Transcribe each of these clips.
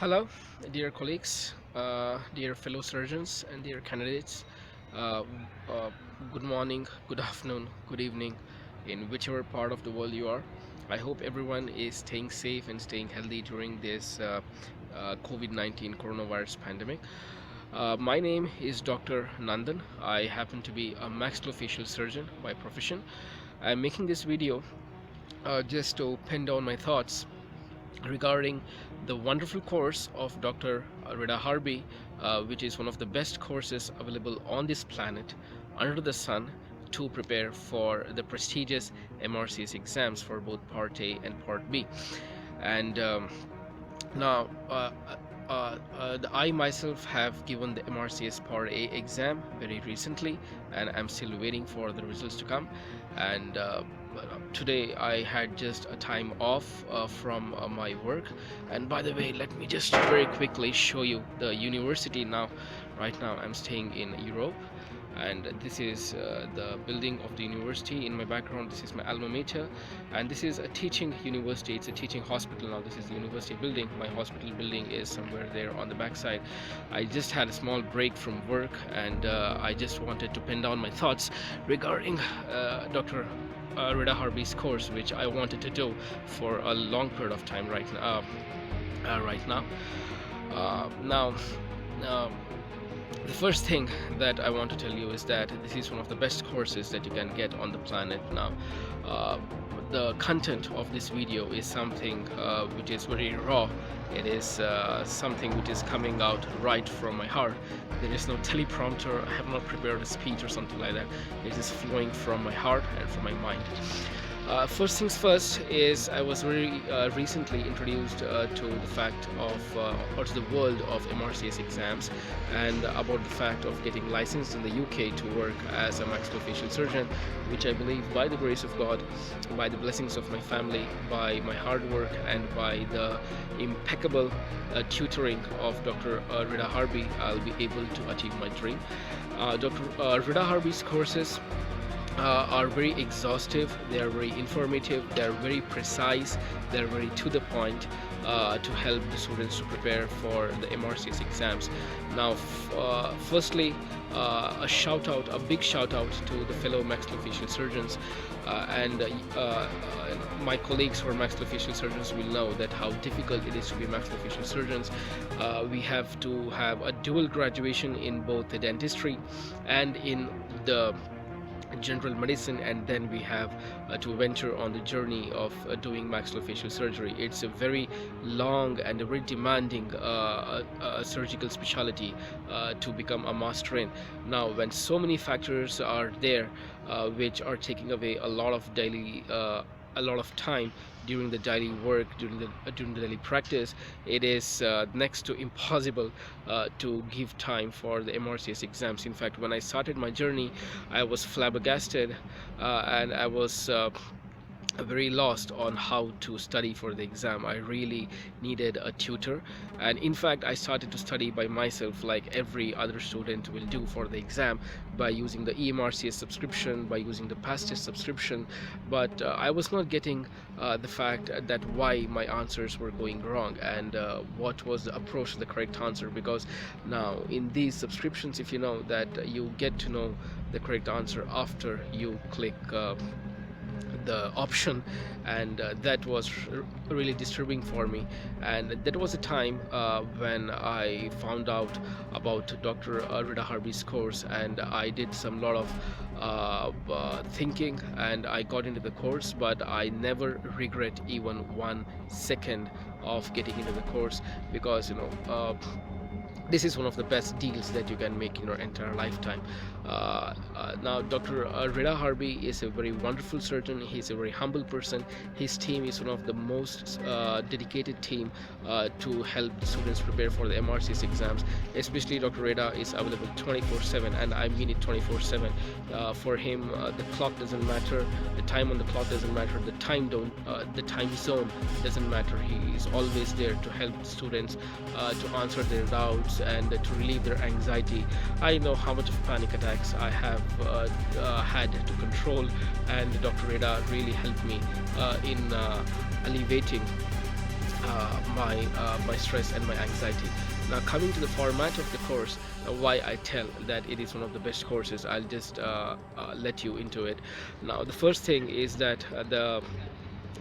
Hello, dear colleagues, dear fellow surgeons, and dear candidates. Uh, uh, Good morning, good afternoon, good evening, in whichever part of the world you are. I hope everyone is staying safe and staying healthy during this COVID-19 coronavirus pandemic. My name is Dr. Nandan. I happen to be a maxillofacial surgeon by profession. I'm making this video just to pin down my thoughts regarding the wonderful course of Dr. Reda Harby, which is one of the best courses available on this planet under the sun to prepare for the prestigious MRCS exams for both Part A and Part B. And now, I myself have given the MRCS Part A exam very recently, and I'm still waiting for the results to come. And today I had just a time off from my work. And by the way, let me just very quickly show you the university now. Right now, I'm staying in Europe, and this is the building of the university. In my background, this is my alma mater, and this is a teaching university. It's a teaching hospital now. This is the university building. My hospital building is somewhere there on the backside. I just had a small break from work, and I just wanted to pin down my thoughts regarding Dr. Reda Harby's course, which I wanted to do for a long period of time right now. Right now, now. The first thing that I want to tell you is that this is one of the best courses that you can get on the planet now. Uh, the content of this video is something which is very raw. It is something which is coming out right from my heart. There is no teleprompter. I have not prepared a speech or something like that. It is flowing from my heart and from my mind. First things first is I was very recently introduced to the fact of or to the world of MRCS exams, and about the fact of getting licensed in the UK to work as a maxillofacial surgeon, which I believe by the grace of God, by the blessings of my family, by my hard work, and by the impeccable tutoring of Dr. Reda Harby, I'll be able to achieve my dream. Dr. Reda Harby's courses are very exhaustive, they are very informative, they are very precise, they are very to the point to help the students to prepare for the MRCS exams. Now, firstly, a big shout out to the fellow maxillofacial surgeons and my colleagues who are maxillofacial surgeons will know that how difficult it is to be maxillofacial surgeons. We have to have a dual graduation in both the dentistry and in the general medicine, and then we have to venture on the journey of doing maxillofacial surgery. It's a very long and a very demanding surgical specialty to become a master in. Now, when so many factors are there which are taking away a lot of time during the daily work, during the daily practice, it is next to impossible to give time for the MRCS exams. In fact, when I started my journey, I was flabbergasted and I was very lost on how to study for the exam. I really needed a tutor, and in fact I started to study by myself like every other student will do for the exam, by using the EMRCS subscription, by using the past test subscription. But I was not getting the fact that why my answers were going wrong, and what was the approach to the correct answer, because now in these subscriptions, if you know that you get to know the correct answer after you click the option, and that was really disturbing for me. And that was a time when I found out about Dr. Reda Harby's course, and I did some lot of thinking, and I got into the course, but I never regret even 1 second of getting into the course, because this is one of the best deals that you can make in your entire lifetime. Now, Dr. Reda Harby is a very wonderful surgeon. He's a very humble person. His team is one of the most dedicated team to help the students prepare for the MRCS exams. Especially Dr. Reda is available 24/7, and I mean it 24/7. For him, the clock doesn't matter, the time on the clock doesn't matter, the time zone doesn't matter. He is always there to help students to answer their doubts and to relieve their anxiety. I know how much of panic attacks I have had to control, and Dr. Reda really helped me in alleviating my my stress and my anxiety. Now, coming to the format of the course, why I tell that it is one of the best courses, I'll just let you into it. Now, the first thing is that the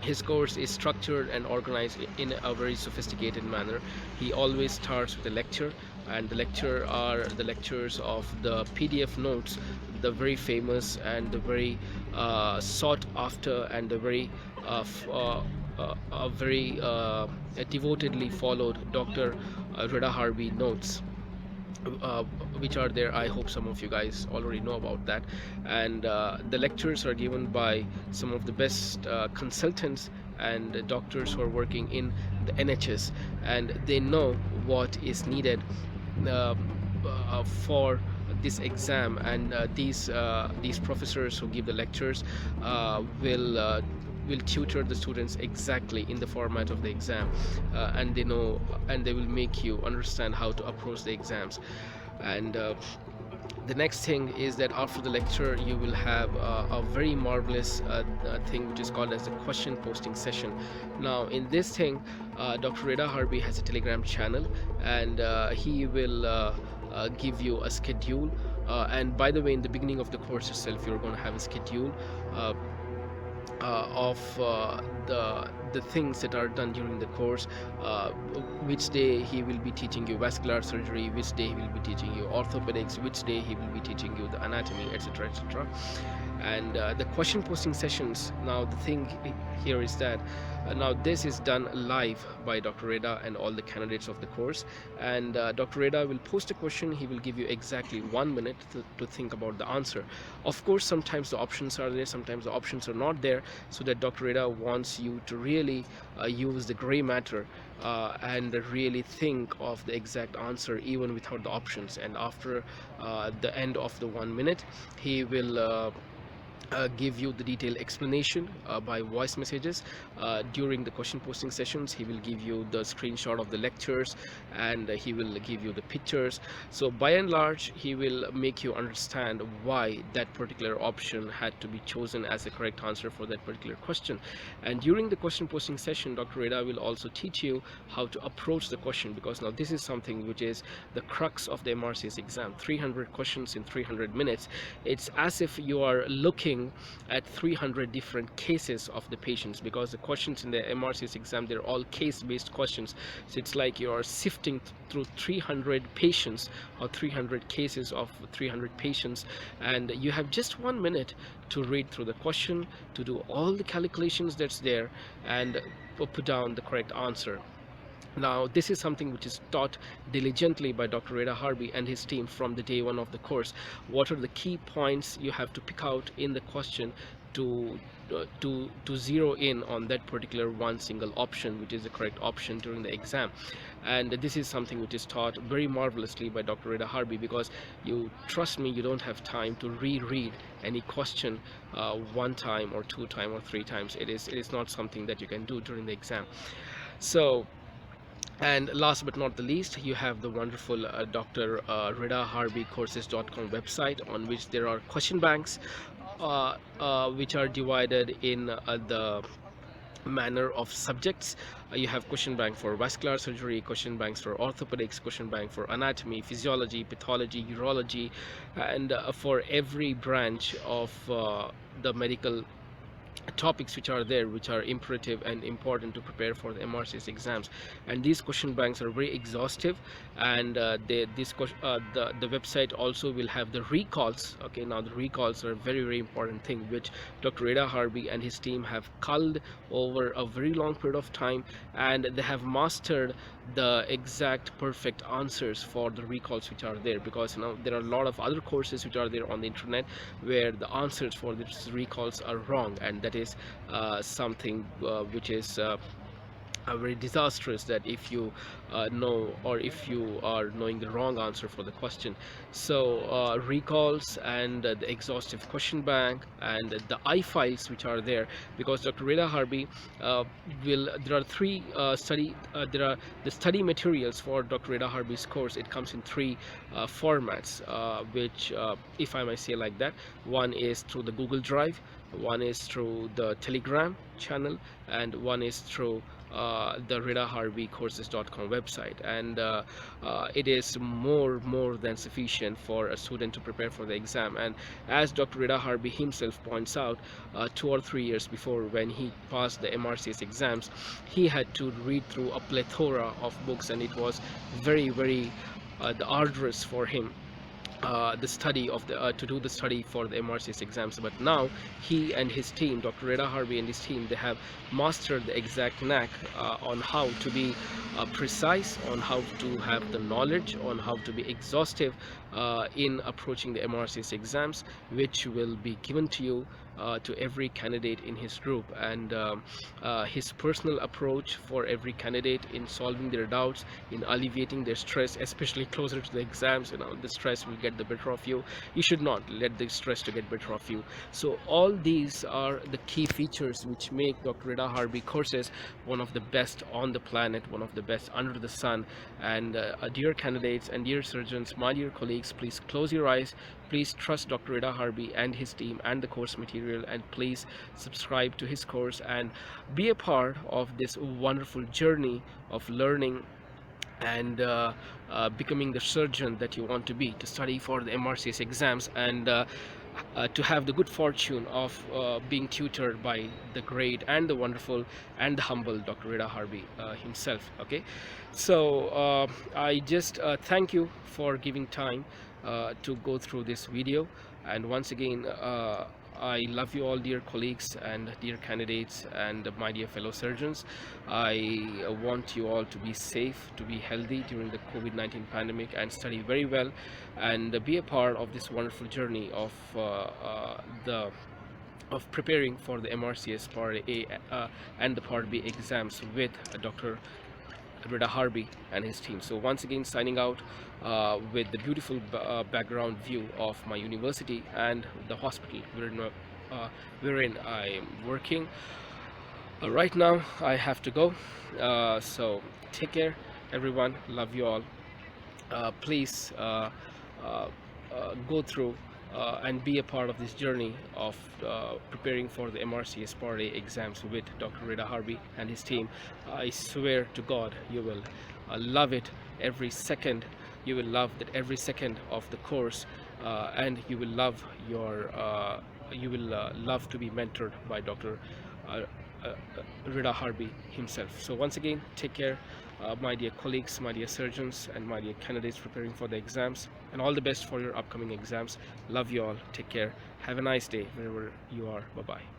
his course is structured and organized in a very sophisticated manner. He always starts with a lecture, and the lecture are the lectures of the PDF notes, the very famous and the very sought after and the very very devotedly followed Dr. Reda Harby notes, uh, which are there. I hope some of you guys already know about that. And the lectures are given by some of the best consultants and doctors who are working in the NHS, and they know what is needed uh, for this exam. And these professors who give the lectures will tutor the students exactly in the format of the exam, and they know, and they will make you understand how to approach the exams. And the next thing is that after the lecture you will have a very marvelous thing which is called as the question posting session. Now, in this thing, Dr. Reda Harby has a Telegram channel, and he will give you a schedule. And by the way, in the beginning of the course itself, you're going to have a schedule uh, of the things that are done during the course. Which day he will be teaching you vascular surgery, which day he will be teaching you orthopedics, which day he will be teaching you the anatomy, etc., etc. And the question posting sessions, now the thing here is that now this is done live by Dr. Reda and all the candidates of the course. And Dr. Reda will post a question. He will give you exactly 1 minute to think about the answer. Of course, sometimes the options are there, sometimes the options are not there, so that Dr. Reda wants you to really use the gray matter and really think of the exact answer even without the options. And after the end of the 1 minute, he will give you the detailed explanation by voice messages. During the question posting sessions, he will give you the screenshot of the lectures, and he will give you the pictures. So by and large, he will make you understand why that particular option had to be chosen as the correct answer for that particular question. And during the question posting session, Dr. Reda will also teach you how to approach the question, because now this is something which is the crux of the MRCS exam. 300 questions in 300 minutes. It's as if you are looking at 300 different cases of the patients, because the questions in the MRCS exam, they're all case-based questions. So it's like you are sifting through 300 patients or 300 cases of 300 patients, and you have just 1 minute to read through the question, to do all the calculations that's there, and put down the correct answer. Now, this is something which is taught diligently by Dr. Reda Harby and his team from the day one of the course. What are the key points you have to pick out in the question to zero in on that particular one single option, which is the correct option during the exam. And this is something which is taught very marvelously by Dr. Reda Harby, because you trust me, you don't have time to reread any question one time or two time or three times. It is not something that you can do during the exam. So, and last but not the least, you have the wonderful Dr. Reda Harby courses.com website, on which there are question banks which are divided in the manner of subjects. You have question bank for vascular surgery, question banks for orthopedics, question bank for anatomy, physiology, pathology, urology, and for every branch of the medical topics which are there, which are imperative and important to prepare for the MRCS exams. And these question banks are very exhaustive, and the website also will have the recalls. Okay, now the recalls are a very important thing, which Dr. Reda Harby and his team have culled over a very long period of time, and they have mastered the exact perfect answers for the recalls which are there. Because there are a lot of other courses which are there on the internet where the answers for these recalls are wrong, and that is something which is very disastrous, that if you know, or if you are knowing the wrong answer for the question. So recalls and the exhaustive question bank and the I-files which are there, because Dr. Reda Harby there are three there are the study materials for Dr. Reda Harby's course. It comes in three formats, which if I may say like that, one is through the Google Drive, one is through the Telegram channel, and one is through the Reda Harby courses.com website, and it is more than sufficient for a student to prepare for the exam. And as Dr. Reda Harby himself points out, 2 or 3 years before, when he passed the MRCS exams, he had to read through a plethora of books, and it was very arduous for him, the study of the to do the study for the MRCS exams. But now he and his team, Dr. Reda Harby and his team, they have mastered the exact knack on how to be precise, on how to have the knowledge, on how to be exhaustive in approaching the MRCS exams, which will be given to you, to every candidate in his group. And his personal approach for every candidate in solving their doubts, in alleviating their stress, especially closer to the exams. The stress will get the better of you. You should not let the stress to get better of you. So all these are the key features which make Dr. Reda Harby courses one of the best on the planet, one of the best under the sun. And dear candidates and dear surgeons, my dear colleagues, please close your eyes. Please trust Dr. Reda Harby and his team and the course material, and please subscribe to his course and be a part of this wonderful journey of learning and becoming the surgeon that you want to be, to study for the MRCS exams, and to have the good fortune of being tutored by the great and the wonderful and the humble Dr. Reda Harby himself. Okay, so I just thank you for giving time to go through this video. And once again, I love you all, dear colleagues and dear candidates and my dear fellow surgeons. I want you all to be safe, to be healthy during the COVID-19 pandemic, and study very well and be a part of this wonderful journey of preparing for the MRCS Part A and the Part B exams with Dr. Reda Harby and his team. So once again, signing out with the beautiful background view of my university and the hospital wherein I am working. Right now I have to go, so take care everyone, love you all. Please go through and be a part of this journey of preparing for the MRCS Part A exams with Dr. Reda Harby and his team. I swear to God, you will love it every second. You will love that every second of the course, and you will love your love to be mentored by Dr. Reda Harby himself. So once again, take care, my dear colleagues, my dear surgeons, and my dear candidates preparing for the exams, and all the best for your upcoming exams. Love you all. Take care. Have a nice day wherever you are. Bye bye.